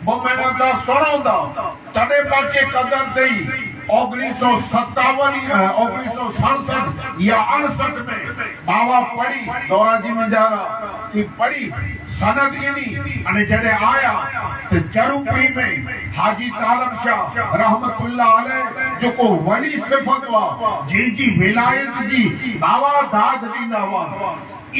महीना था सुणो तॾहिं पाके कदर थी 1967 या 68 में बाबा पढ़ी दौराजी मंजारा की पढ़ी सनद गिनी अने जॾहिं आया तो चरुपी में हाजी तालब शाह रहमतुल्लाह अलैह जेको वली सिफ़त हुआ जंहिंजी विलायत जी बाबा दाद ॾींदा हुआ ई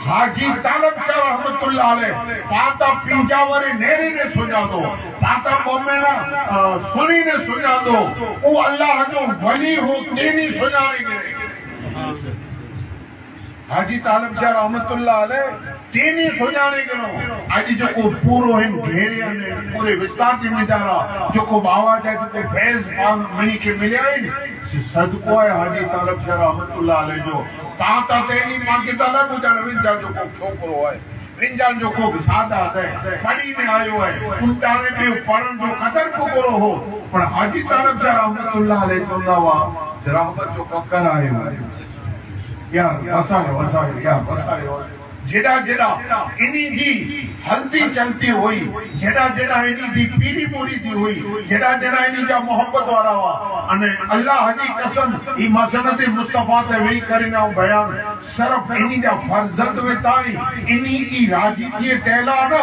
हाजी तालब शाह रहमतुल्लाह अलैह पाता पिंजावरे नेरे ने सुञातो पाता बोमेना सुनी ने सुञातो ओ अल्लाह जो वली हो तेनी सुञाणे गए हाजी तालब शाह रहमतुल्लाह अलैह तेनी सुञाणे गयो आज जो को पूरो हिन घेरे ने पूरे विस्तार जी मिजारा जो को बाबा जा जो फैज मणी के मिलिया सदको है हाजी तालब शाह रहमतुल्लाह अलैह जो पाता तेनी मांगे ताला बुझण विंजा जो को छोकरो है विंजान जो को सादा है पढ़ी में आयो है उन तारे में पढ़न जो कदर को करो हो पर हाजी तालब शाह रहमतुल्लाह अलैह चंदा वा रहमत जो ककर आयो यार वसायो यार वसायो जेड़ा जेड़ा इनी जी हल्दी चलती हुई जेड़ा जेड़ा इनी जी पीरी पूरी थी हुई जेड़ा जेड़ा इनी जा मोहब्बत वाला हुआ अने अल्लाह जी कसम ई मसनत मुस्तफा ते वही करिना बयान सिर्फ इनी जा फर्जत में ताई इनी ई राजी थी तेला ना